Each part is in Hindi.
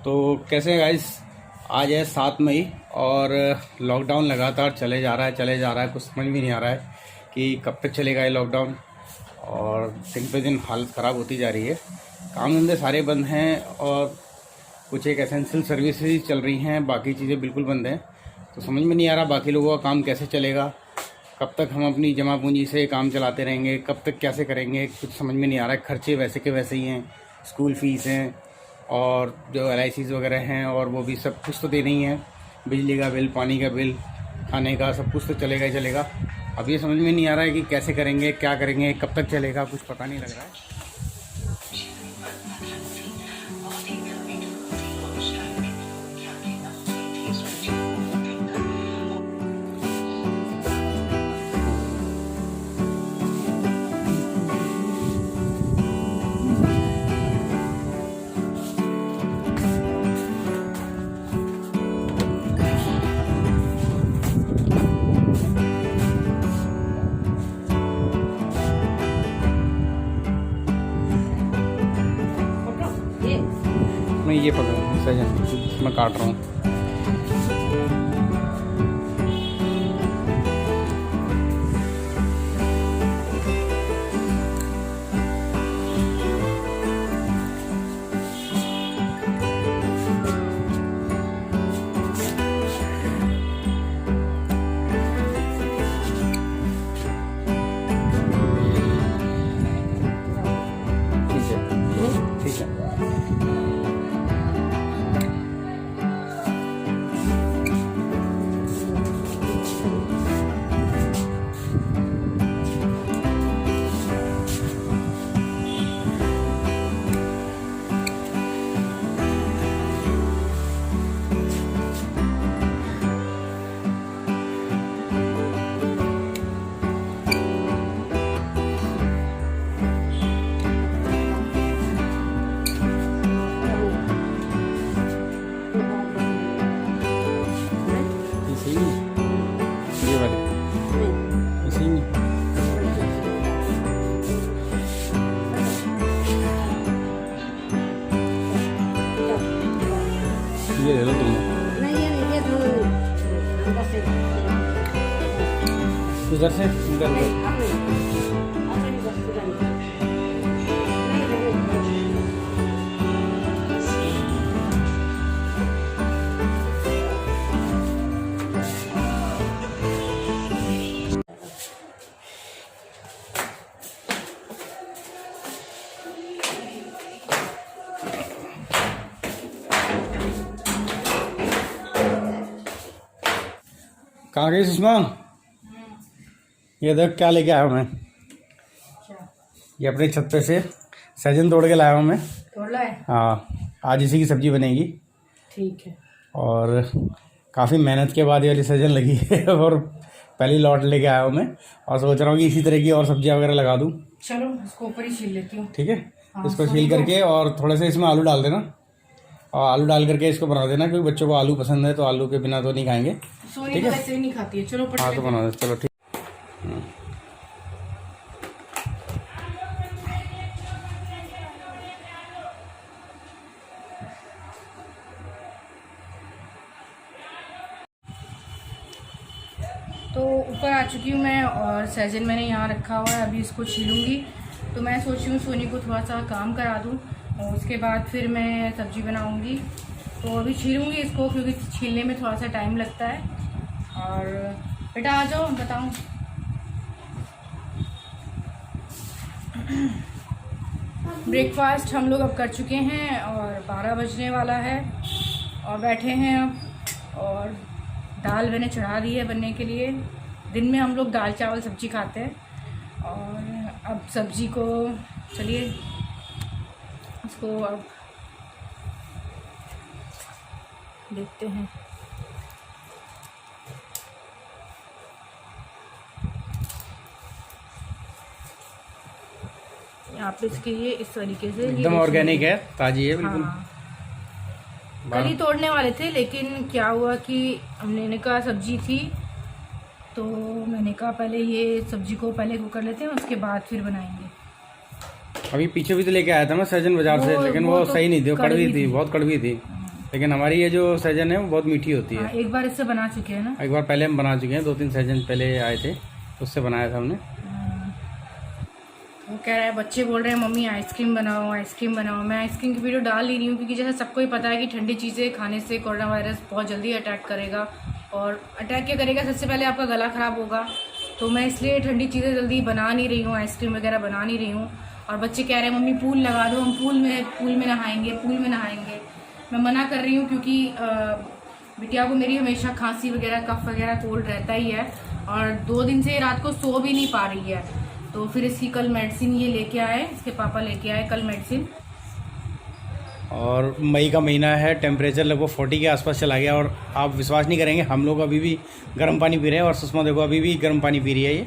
तो कैसे हैं गाइस। आज है 7 मई और लॉकडाउन लगातार चले जा रहा है। कुछ समझ भी नहीं आ रहा है कि कब तक चलेगा ये लॉकडाउन। और दिन पे दिन हालत ख़राब होती जा रही है। काम धंधे सारे बंद हैं और कुछ एक एसेंशियल सर्विसेज चल रही हैं, बाकी चीज़ें बिल्कुल बंद हैं। तो समझ में नहीं आ रहा बाकी लोगों का काम कैसे चलेगा, कब तक हम अपनी जमा पूंजी से काम चलाते रहेंगे, कब तक कैसे करेंगे, कुछ समझ में नहीं आ रहा है। खर्चे वैसे के वैसे ही हैं, स्कूल फीस हैं और जो LICs वगैरह हैं और वो भी सब कुछ तो देना ही है। बिजली का बिल, पानी का बिल, खाने का सब कुछ तो चलेगा ही चलेगा। अब ये समझ में नहीं आ रहा है कि कैसे करेंगे, क्या करेंगे, कब तक चलेगा, कुछ पता नहीं लग रहा है। मैं ये पकड़ सजन मैं काट रहा हूँ। ठीक है। ये वाले इसी में ये ले लो तुम। उधर से कहाँ गई सुषमा? ये देख क्या लेके आया हूँ मैं। ये अपने छत पे से सहजन तोड़ के लाया हूँ मैं। तोड़ लाए? हाँ, आज इसी की सब्जी बनेगी। ठीक है। और काफ़ी मेहनत के बाद ये वाली सहजन लगी है और पहली लॉट लेके आया हूँ मैं और सोच रहा हूँ कि इसी तरह की और सब्जियाँ वगैरह लगा दूँ। चलो इसको ऊपर ही छील लेती हूँ। ठीक है। हाँ, इसको छील करके और थोड़े से इसमें आलू डाल देना और आलू डाल करके इसको बना देना, क्योंकि बच्चों को आलू पसंद है तो आलू के बिना तो नहीं खाएंगे। ठीक है, वैसे ही नहीं खाती है। चलो हाँ तो बना दो। चलो ठीक। तो ऊपर आ चुकी हूँ मैं और सहजन मैंने यहाँ रखा हुआ है। अभी इसको छीलूंगी। तो मैं सोच रही हूँ सोनी को थोड़ा सा काम करा दूँ और उसके बाद फिर मैं सब्जी बनाऊँगी। तो अभी छीलूँगी इसको, क्योंकि छीलने में थोड़ा सा टाइम लगता है। और बेटा आ जाओ, बताऊँ। ब्रेकफास्ट हम लोग अब कर चुके हैं और 12 बजने वाला है और बैठे हैं अब। और दाल मैंने चढ़ा दी है बनने के लिए। दिन में हम लोग दाल चावल सब्जी खाते हैं और अब सब्जी को चलिए इसको अब देखते हैं। आप इसके ये इस तरीके से एकदम ऑर्गेनिक है, ताजी है बिल्कुल। हाँ। कल ही तोड़ने वाले थे, लेकिन क्या हुआ कि हमने कहा सब्जी थी तो मैंने कहा पहले ये सब्जी को पहले वो कर लेते हैं, उसके बाद फिर बनाएंगे। अभी पीछे भी तो लेके आया था मैं सहजन बाजार से, लेकिन वो तो सही नहीं थी, वो कड़वी थी, बहुत कड़वी थी। लेकिन हमारी ये जो सहजन है वो बहुत मीठी होती है। हाँ, एक बार इससे बना चुके हैं ना। एक बार पहले हम बना चुके हैं, 2-3 सहजन पहले आए थे, उससे बनाया था हमने। वो कह रहा है, बच्चे बोल रहे हैं मम्मी आइसक्रीम बनाओ आइसक्रीम बनाओ। मैं आइसक्रीम की वीडियो डाल नहीं रही हूँ क्योंकि जैसे सबको ही पता है कि ठंडी चीज़ें खाने से कोरोना वायरस बहुत जल्दी अटैक करेगा, और अटैक क्या करेगा, सबसे पहले आपका गला ख़राब होगा। तो मैं इसलिए ठंडी चीज़ें जल्दी बना नहीं रही हूँ, आइसक्रीम वगैरह बना नहीं रही हूँ। और बच्चे कह रहे हैं मम्मी पूल लगा दो, हम पूल में नहाएंगे। मैं मना कर रही हूँ क्योंकि बिटिया को मेरी हमेशा खांसी वगैरह कफ वगैरह कोल्ड रहता ही है, और 2 दिन से रात को सो भी नहीं पा रही है। तो फिर इसकी कल मेडिसिन ये लेके आए, इसके पापा लेके आए कल मेडिसिन। और मई का महीना है, टेम्परेचर लगभग 40 के आसपास चला गया, और आप विश्वास नहीं करेंगे हम लोग अभी भी गर्म पानी पी रहे हैं, और सुषमा देखो अभी भी गर्म पानी पी रही है ये।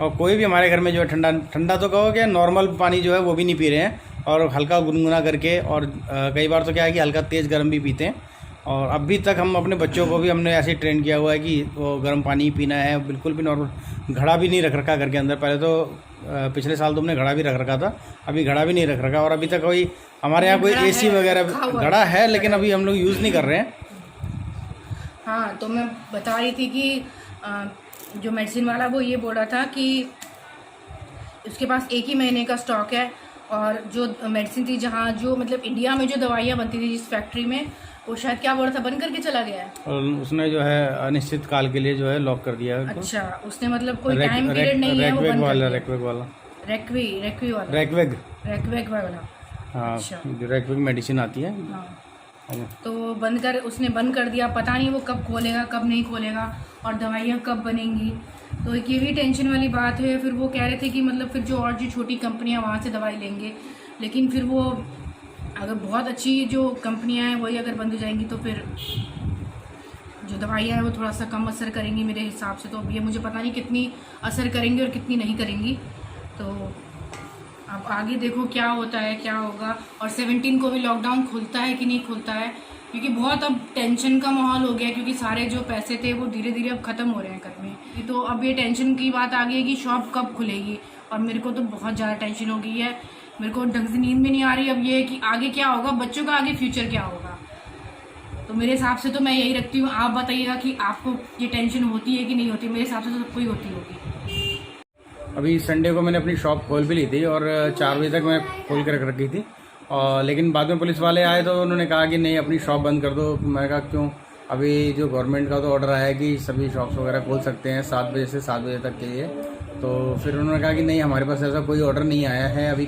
और कोई भी हमारे घर में जो है ठंडा तो कहो कि नॉर्मल पानी जो है वो भी नहीं पी रहे हैं, और हल्का गुनगुना करके, और कई बार तो क्या है कि हल्का तेज़ गर्म भी पीते हैं। और अभी तक हम अपने बच्चों को भी हमने ऐसे ट्रेन किया हुआ है कि वो गर्म पानी ही पीना है, बिल्कुल भी नॉर्मल। घड़ा भी नहीं रख रखा घर के अंदर, पहले तो पिछले साल तो हमने घड़ा भी रख रखा था, अभी घड़ा भी नहीं रख रखा। और अभी तक कोई हमारे यहाँ कोई AC वगैरह घड़ा है, लेकिन अभी हम लोग यूज़ नहीं कर रहे हैं। हाँ, तो मैं बता रही थी कि जो मेडिसिन वाला वो ये बोल रहा था कि उसके पास 1 ही महीने का स्टॉक है, और जो मेडिसिन थी जहाँ जो मतलब इंडिया में जो दवाइयाँ बनती थी जिस फैक्ट्री में, वो शायद क्या बोल रहा था बंद करके चला गया है, और उसने जो है अनिश्चित काल के लिए जो है लॉक कर दिया है उनको। अच्छा, उसने मतलब कोई टाइम पीरियड नहीं है, वो बंद कर दिया। रेक्वेग वाला। हाँ, अच्छा। जो रेक्वेग मेडिसिन आती है। हाँ, तो उसने बंद कर दिया। पता नहीं वो कब खोलेगा कब नहीं खोलेगा, और दवाइयाँ कब बनेंगी। तो एक ये भी टेंशन वाली बात है। फिर वो कह रहे थे कि मतलब फिर जो छोटी कंपनियाँ वहाँ से दवाई लेंगे, लेकिन फिर वो अगर बहुत अच्छी जो कंपनियां हैं वही अगर बंद हो जाएंगी तो फिर जो दवाइयाँ हैं वो थोड़ा सा कम असर करेंगी मेरे हिसाब से। तो अब ये मुझे पता नहीं कितनी असर करेंगी और कितनी नहीं करेंगी। तो अब आगे देखो क्या होता है क्या होगा, और 17 को भी लॉकडाउन खुलता है कि नहीं खुलता है, क्योंकि बहुत अब टेंशन का माहौल हो गया, क्योंकि सारे जो पैसे थे वो धीरे धीरे अब ख़त्म हो रहे हैं घर में। तो अब ये टेंशन की बात आ गई है कि शॉप कब खुलेगी, और मेरे को तो बहुत ज़्यादा टेंशन हो गई है। मेरे को ढंग से नींद भी नहीं आ रही। अब ये कि आगे क्या होगा, बच्चों का आगे फ्यूचर क्या होगा। तो मेरे हिसाब से तो मैं यही रखती हूँ। आप बताइएगा कि आपको ये टेंशन होती है कि नहीं होती। मेरे हिसाब से तो सबको ही होती होगी। अभी संडे को मैंने अपनी शॉप खोल भी ली थी, और 4 बजे तक मैं खोल कर रख रखी थी, और लेकिन बाद में पुलिस वाले आए तो उन्होंने कहा कि नहीं अपनी शॉप बंद कर दो। मैं कहा क्यों, अभी जो गवर्नमेंट का तो ऑर्डर आया है कि सभी शॉप्स वगैरह खोल सकते हैं 7 बजे से 7 बजे तक के लिए। तो फिर उन्होंने कहा कि नहीं हमारे पास ऐसा कोई ऑर्डर नहीं आया है, अभी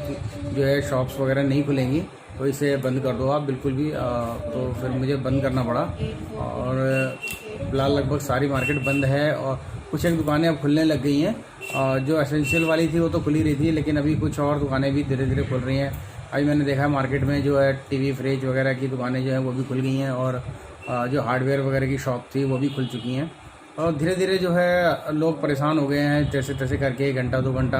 जो है शॉप्स वगैरह नहीं खुलेंगी, तो इसे बंद कर दो आप बिल्कुल भी। तो फिर मुझे बंद करना पड़ा, और फिलहाल लगभग सारी मार्केट बंद है, और कुछ एक दुकानें अब खुलने लग गई हैं। जो एसेंशियल वाली थी वो तो खुली रही थी, लेकिन अभी कुछ और दुकानें भी धीरे धीरे खुल रही हैं। अभी मैंने देखा है मार्केट में जो है टीवी फ्रिज वगैरह की दुकानें जो हैं वो भी खुल गई हैं, और जो हार्डवेयर वगैरह की शॉप थी वो भी खुल चुकी हैं। और धीरे धीरे जो है लोग परेशान हो गए हैं, जैसे तैसे करके 1 घंटा 2 घंटा,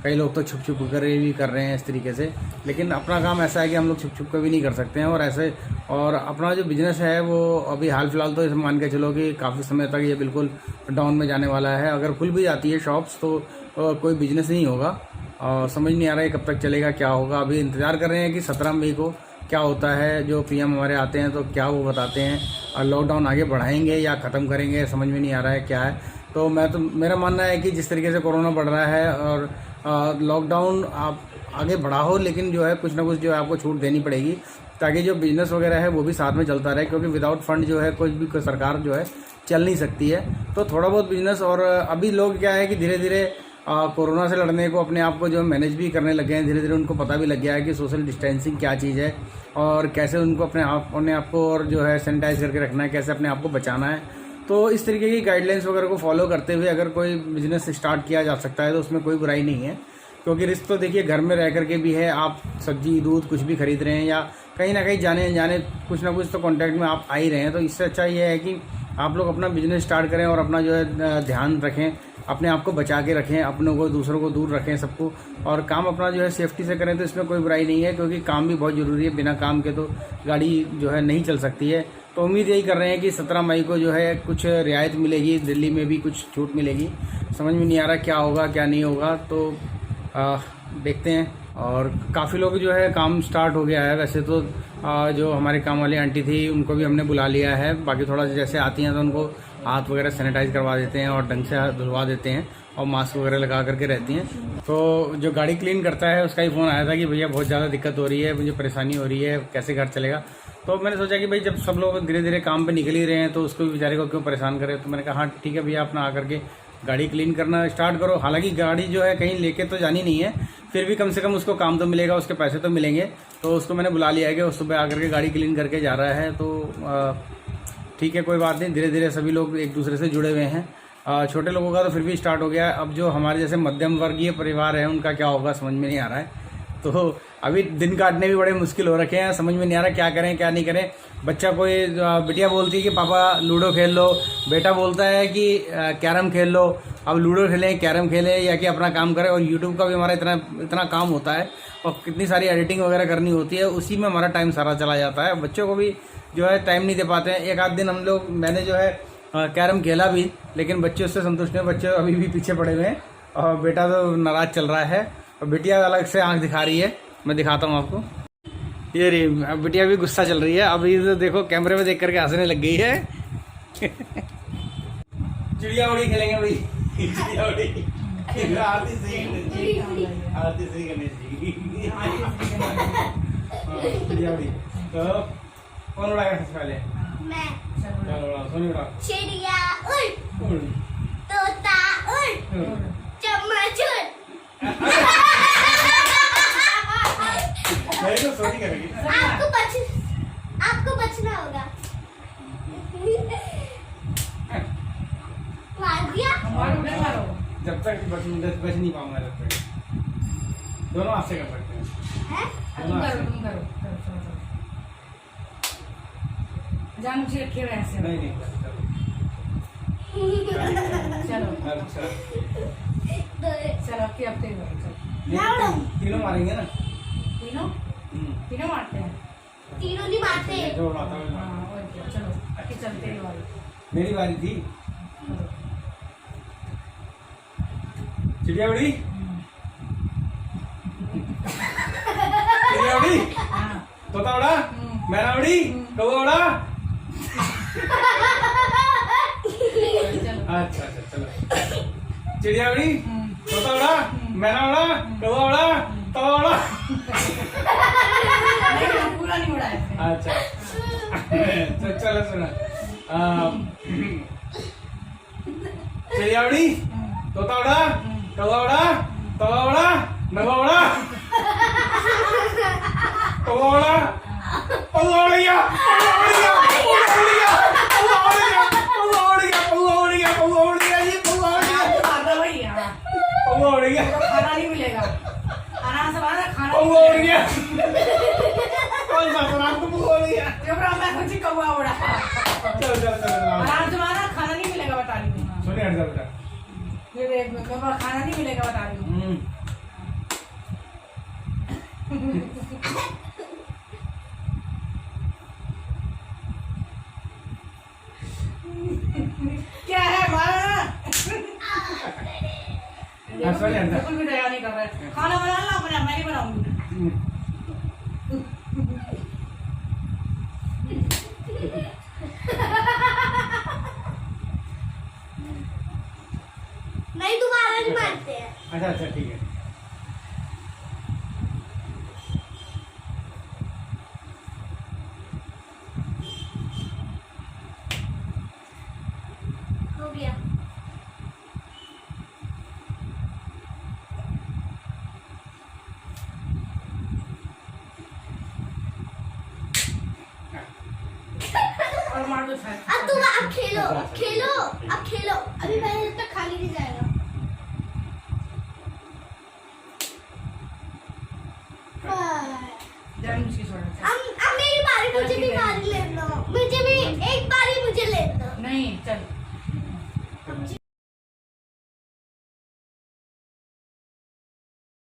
कई लोग तो छुप छुप कर भी कर रहे हैं इस तरीके से। लेकिन अपना काम ऐसा है कि हम लोग छुप छुप कर भी नहीं कर सकते हैं, और ऐसे और अपना जो बिज़नेस है वो अभी हाल फिलहाल तो मान के चलो कि काफ़ी समय तक ये बिल्कुल डाउन में जाने वाला है। अगर खुल भी जाती है शॉप्स तो कोई बिजनेस नहीं होगा, और समझ नहीं आ रहा है कब तक चलेगा क्या होगा। अभी इंतज़ार कर रहे हैं कि 17 मई को क्या होता है, जो PM हमारे आते हैं तो क्या वो बताते हैं, और लॉकडाउन आगे बढ़ाएंगे या ख़त्म करेंगे, समझ में नहीं आ रहा है क्या है। तो मेरा मानना है कि जिस तरीके से कोरोना बढ़ रहा है, और लॉकडाउन आप आगे बढ़ाओ, लेकिन जो है कुछ ना कुछ जो है आपको छूट देनी पड़ेगी, ताकि जो बिज़नेस वगैरह है वो भी साथ में चलता रहे, क्योंकि विदाउट फंड जो है कोई भी सरकार जो है चल नहीं सकती है। तो थोड़ा बहुत बिजनेस, और अभी लोग क्या है कि धीरे धीरे कोरोना से लड़ने को अपने आप को जो मैनेज भी करने लगे हैं। धीरे धीरे उनको पता भी लग गया है कि सोशल डिस्टेंसिंग क्या चीज़ है, और कैसे उनको अपने आप को और जो है सैनिटाइज करके रखना है, कैसे अपने आप को बचाना है। तो इस तरीके की गाइडलाइंस वगैरह को फॉलो करते हुए अगर कोई बिज़नेस स्टार्ट किया जा सकता है तो उसमें कोई बुराई नहीं है, क्योंकि रिस्क तो देखिए घर में रह करके भी है। आप सब्जी दूध कुछ भी खरीद रहे हैं, या कहीं ना कहीं जाने अनजाने कुछ ना कुछ तो कांटेक्ट में आप आ ही रहे हैं। तो इससे अच्छा ये है कि आप लोग अपना बिजनेस स्टार्ट करें, और अपना जो है ध्यान रखें, अपने आप को बचा के रखें, अपनों को दूसरों को दूर रखें सबको, और काम अपना जो है सेफ्टी से करें। तो इसमें कोई बुराई नहीं है, क्योंकि काम भी बहुत ज़रूरी है। बिना काम के तो गाड़ी जो है नहीं चल सकती है। तो उम्मीद यही कर रहे हैं कि 17 मई को जो है कुछ रियायत मिलेगी, दिल्ली में भी कुछ छूट मिलेगी। समझ में नहीं आ रहा क्या होगा क्या नहीं होगा, तो देखते हैं। और काफ़ी लोग जो है काम स्टार्ट हो गया है। वैसे तो जो हमारे काम वाली आंटी थी उनको भी हमने बुला लिया है। बाकी थोड़ा जैसे आती हैं तो उनको हाथ वगैरह सैनिटाइज करवा देते हैं और ढंग से हाथ धुलवा देते हैं और मास्क वगैरह लगा करके रहती हैं। तो जो गाड़ी क्लीन करता है उसका ही फ़ोन आया था कि भैया बहुत ज़्यादा दिक्कत हो रही है, मुझे परेशानी हो रही है, कैसे घर चलेगा। तो मैंने सोचा कि भाई जब सब लोग धीरे धीरे काम पे निकल ही रहे हैं तो उसको भी बेचारे को क्यों परेशान करें। तो मैंने कहा हाँ ठीक है भैया, अपना आकर के गाड़ी क्लीन करना स्टार्ट करो। हालांकि गाड़ी जो है कहीं लेके तो जानी नहीं है, फिर भी कम से कम उसको काम तो मिलेगा, उसके पैसे तो मिलेंगे। तो उसको मैंने बुला लिया है कि वो सुबह आकर के गाड़ी क्लीन करके जा रहा है। तो ठीक है, कोई बात नहीं, धीरे धीरे सभी लोग एक दूसरे से जुड़े हुए हैं। छोटे लोगों का तो फिर भी स्टार्ट हो गया है। अब जो हमारे जैसे मध्यम वर्गीय परिवार है उनका क्या होगा समझ में नहीं आ रहा है। तो अभी दिन काटने भी बड़े मुश्किल हो रखे हैं, समझ में नहीं आ रहा क्या करें क्या नहीं करें। बच्चा कोई बिटिया बोलती है कि पापा लूडो खेल लो, बेटा बोलता है कि कैरम खेल लो। अब लूडो खेलें, कैरम खेलें या कि अपना काम करें। और यूट्यूब का भी हमारा इतना काम होता है और कितनी सारी एडिटिंग वगैरह करनी होती है, उसी में हमारा टाइम सारा चला जाता है। बच्चों को भी जो है टाइम नहीं दे पाते हैं। एक आध दिन मैंने जो है कैरम खेला भी, लेकिन बच्चे उससे संतुष्ट नहीं, बच्चे अभी भी पीछे पड़े हुए हैं और बेटा तो नाराज़ चल रहा है और बिटिया अलग से आंख दिखा रही है। मैं दिखाता हूँ आपको, ये रही बिटिया भी गुस्सा चल रही है। अभी तो देखो कैमरे में देख करके हंसने लग गई है। चिड़िया उड़ी खेलेंगे भाई, चिड़िया उड़ी। आरती सही गणेश जी, चिड़िया उड़ी। तो कौन उड़ाएगा सबसे पहले? मैं। चलो उड़ाओ, सोनी उड़ाओ। चिड़िया उड़, तोता उड़, चम्मच उड़। तो सोनी करेगी। आपको बचना होगा। मार दिया? जब तक बच नहीं पाऊंगा तब तक दोनों हाथ से कर सकते हैं। तुम करो। जान मुझे रखे हुए ऐसे। नहीं चलो अच्छा, चलो अब तीनों मारेंगे ना? तीनों मारते हैं। तीनों नहीं मारते। जो उड़ाता है चलो आगे चलते हैं वाली। मेरी बारी थी। चिड़िया उड़ी, चिड़िया उड़ी, तोता उड़ा, मैना उड़ी, कौवा उड़ा। अच्छा चलो। चिड़िया उड़ी, तोता उड़ा, मैना उड़ा, कौवा उड़ा, तवा उड़ा। पूरा नहीं उड़ा है। अच्छा तो चलो सुना। चिड़िया उड़ी, तोता उड़ा, कौवा उड़ा, तवा उड़ा, नवा उड़ा, कौवा उड़ा, कौवा उड़ गया, खाना नहीं मिलेगा, आराम से खाना खाना उड़ गया। कौन सा तो उड़ गया। मैं कुछ कौवा उड़ा। चलो आराम से मारा, खाना नहीं मिलेगा बता रही हूँ। सुनिए हट जा बेटा, खाना नहीं मिलेगा बता रही हूँ। क्या है मारा? बिल्कुल भी दया नहीं कर रहा है। खाना बनाना अपने, मैं नहीं बनाऊंगी। नहीं दोबारा नहीं मारते हैं। अच्छा ठीक है। हो गया। और मार दो। अब खेलो, अब खेलो। अभी पहले तक खाली नहीं जाएगा। अब मेरी बारी, मुझे भी बारी लेना। मुझे भी एक बारी मुझे लेना। नहीं चल।